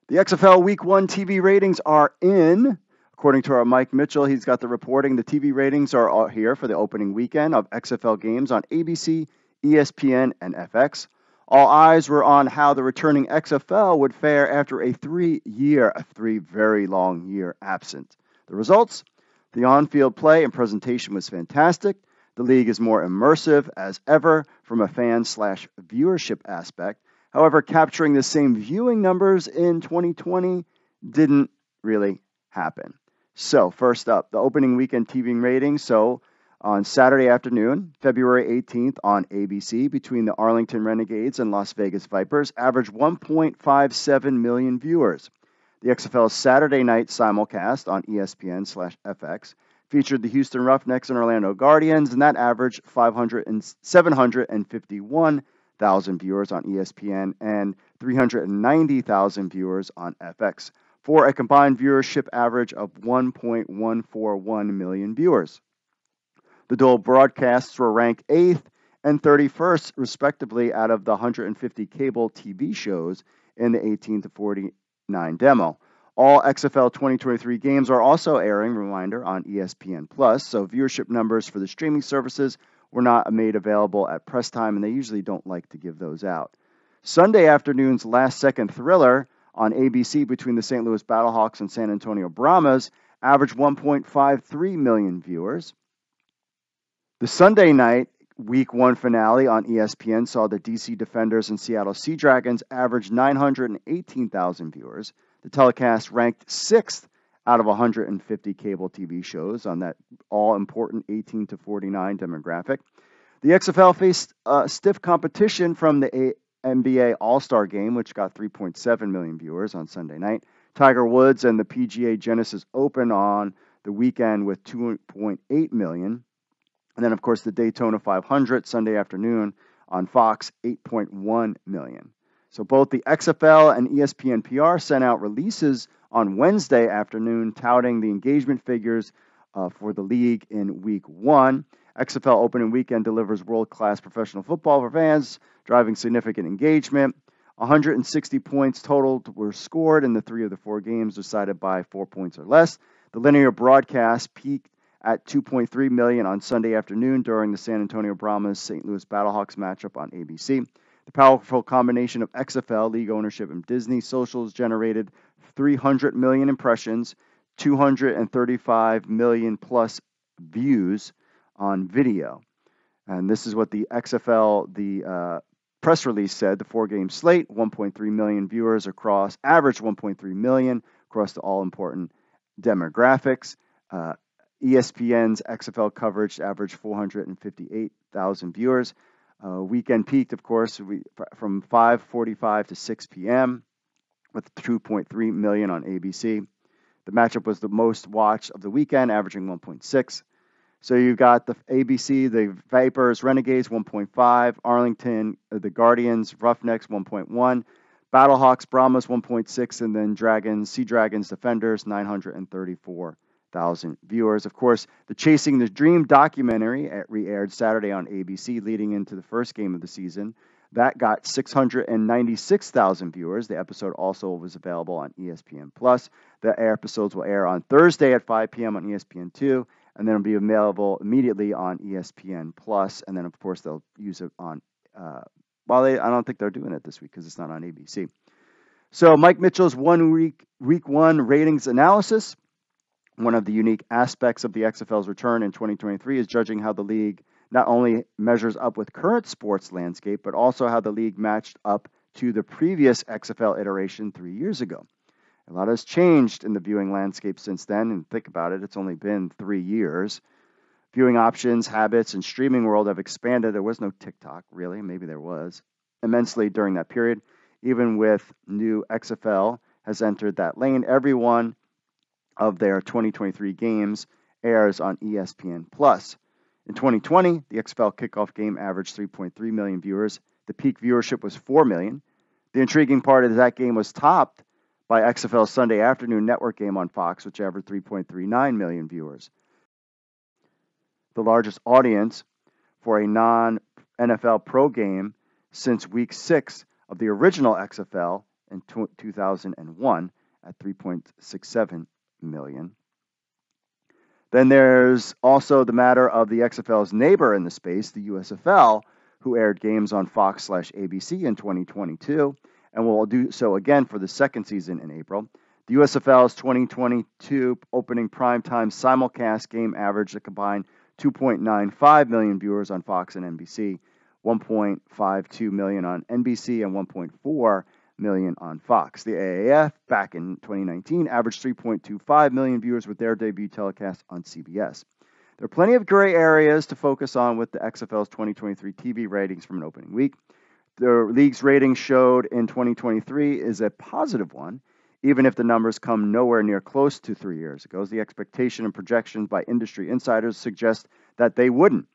The XFL Week 1 TV ratings are in. According to our Mike Mitchell, he's got the reporting. The TV ratings are all here for the opening weekend of XFL games on ABC, ESPN, and FX. All eyes were on how the returning XFL would fare after a three very long year absent. The results? The on-field play and presentation was fantastic. The league is more immersive as ever from a fan/viewership aspect. However, capturing the same viewing numbers in 2020 didn't really happen. So, first up, the opening weekend TV ratings. So, on Saturday afternoon, February 18th on ABC, between the Arlington Renegades and Las Vegas Vipers, averaged 1.57 million viewers. The XFL's Saturday night simulcast on ESPN/FX featured the Houston Roughnecks and Orlando Guardians, and that averaged 751,000 viewers on ESPN and 390,000 viewers on FX, for a combined viewership average of 1.141 million viewers. The dual broadcasts were ranked 8th and 31st, respectively, out of the 150 cable TV shows in the 18 to 49 demo. All XFL 2023 games are also airing, reminder, on ESPN+, so viewership numbers for the streaming services were not made available at press time, and they usually don't like to give those out. Sunday afternoon's last-second thriller on ABC between the St. Louis Battlehawks and San Antonio Brahmas averaged 1.53 million viewers. The Sunday night Week 1 finale on ESPN saw the DC Defenders and Seattle Sea Dragons average 918,000 viewers. The telecast ranked 6th out of 150 cable TV shows on that all-important 18 to 49 demographic. The XFL faced stiff competition from the NBA All-Star Game, which got 3.7 million viewers on Sunday night. Tiger Woods and the PGA Genesis Open on the weekend with 2.8 million. And then, of course, the Daytona 500 Sunday afternoon on Fox, 8.1 million. So both the XFL and ESPN PR sent out releases on Wednesday afternoon touting the engagement figures for the league in Week 1. XFL opening weekend delivers world-class professional football for fans, driving significant engagement. 160 points total were scored in the 3 of the 4 games decided by 4 points or less. The linear broadcast peaked at 2.3 million on Sunday afternoon during the San Antonio Brahmas St. Louis Battlehawks matchup on ABC. The powerful combination of XFL, league ownership, and Disney socials generated 300 million impressions, 235 million plus views on video. And this is what the XFL, the press release said. The 4-game slate, 1.3 million viewers across, average 1.3 million across the all-important demographics. ESPN's XFL coverage averaged 458,000 viewers. Weekend peaked, of course, from 5:45 to 6 p.m. with 2.3 million on ABC. The matchup was the most watched of the weekend, averaging 1.6. So you've got the ABC, the Vipers, Renegades, 1.5. Arlington, the Guardians, Roughnecks, 1.1. Battlehawks, Brahmas, 1.6. And then Sea Dragons, Defenders, 934,000 viewers. Of course, the Chasing the Dream documentary re-aired Saturday on ABC, leading into the first game of the season. That got 696,000 viewers. The episode also was available on ESPN+. The episodes will air on Thursday at 5 p.m. on ESPN2, and then it'll be available immediately on ESPN+. And then, of course, they'll use it on, I don't think they're doing it this week because it's not on ABC. So Mike Mitchell's week 1 ratings analysis. One of the unique aspects of the XFL's return in 2023 is judging how the league not only measures up with current sports landscape, but also how the league matched up to the previous XFL iteration 3 years ago. A lot has changed in the viewing landscape since then, and think about it, it's only been 3 years. Viewing options, habits, and streaming world have expanded. There was no TikTok, really. Maybe there was. Immensely during that period. Even with new XFL has entered that lane. Every one of their 2023 games airs on ESPN+. In 2020, the XFL kickoff game averaged 3.3 million viewers. The peak viewership was 4 million. The intriguing part is that game was topped by XFL's Sunday afternoon network game on Fox, which averaged 3.39 million viewers. The largest audience for a non-NFL pro game since Week 6 of the original XFL in 2001 at 3.67 million. Then there's also the matter of the XFL's neighbor in the space, the USFL, who aired games on Fox/ABC in 2022 and will do so again for the second season in April. The USFL's 2022 opening primetime simulcast game averaged a combined 2.95 million viewers on Fox and NBC, 1.52 million on NBC, and 1.4 million on Fox. The AAF, back in 2019, averaged 3.25 million viewers with their debut telecast on CBS. There are plenty of gray areas to focus on with the XFL's 2023 TV ratings from an opening week. The league's ratings showed in 2023 is a positive one, even if the numbers come nowhere near close to 3 years ago. The expectation and projections by industry insiders suggest that they wouldn't.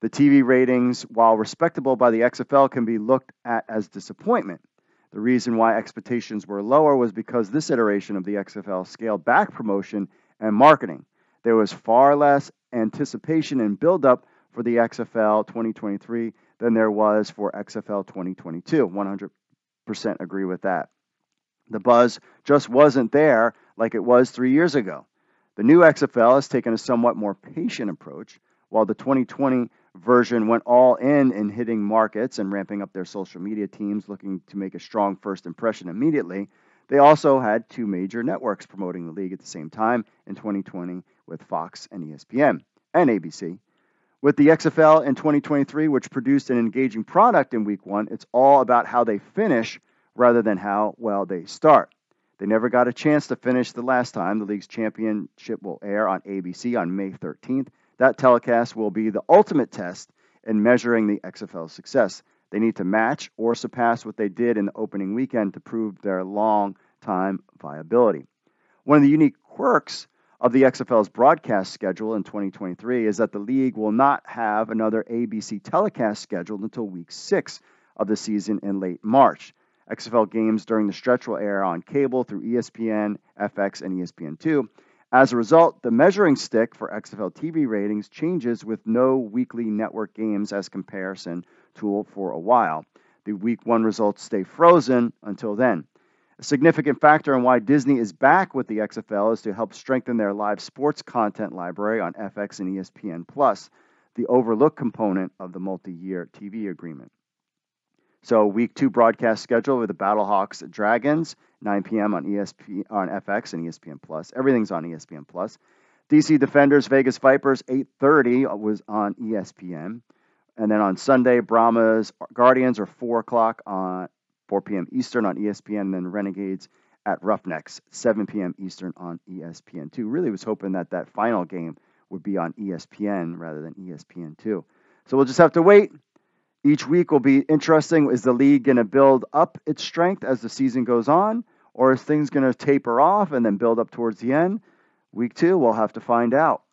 The TV ratings, while respectable by the XFL, can be looked at as disappointment. The reason why expectations were lower was because this iteration of the XFL scaled back promotion and marketing. There was far less anticipation and buildup for the XFL 2023 than there was for XFL 2022. 100% agree with that. The buzz just wasn't there like it was 3 years ago. The new XFL has taken a somewhat more patient approach. While the 2020 version went all in hitting markets and ramping up their social media teams looking to make a strong first impression immediately, they also had two major networks promoting the league at the same time in 2020 with Fox and ESPN and ABC. With the XFL in 2023, which produced an engaging product in week one, it's all about how they finish rather than how well they start. They never got a chance to finish the last time. The league's championship will air on ABC on May 13th. That telecast will be the ultimate test in measuring the XFL's success. They need to match or surpass what they did in the opening weekend to prove their long-time viability. One of the unique quirks of the XFL's broadcast schedule in 2023 is that the league will not have another ABC telecast scheduled until week 6 of the season in late March. XFL games during the stretch will air on cable through ESPN, FX, and ESPN2. As a result, the measuring stick for XFL TV ratings changes with no weekly network games as comparison tool for a while. The week 1 results stay frozen until then. A significant factor in why Disney is back with the XFL is to help strengthen their live sports content library on FX and ESPN+, the overlooked component of the multi-year TV agreement. So week 2 broadcast schedule with the Battlehawks Dragons, 9 p.m. on FX and ESPN+. Everything's on ESPN+. DC Defenders Vegas Vipers, 8:30 was on ESPN. And then on Sunday, Brahmas Guardians are 4 p.m. Eastern on ESPN. And then Renegades at Roughnecks, 7 p.m. Eastern on ESPN2. Really was hoping that that final game would be on ESPN rather than ESPN2. So we'll just have to wait. Each week will be interesting. Is the league going to build up its strength as the season goes on? Or is things going to taper off and then build up towards the end? Week 2, we'll have to find out.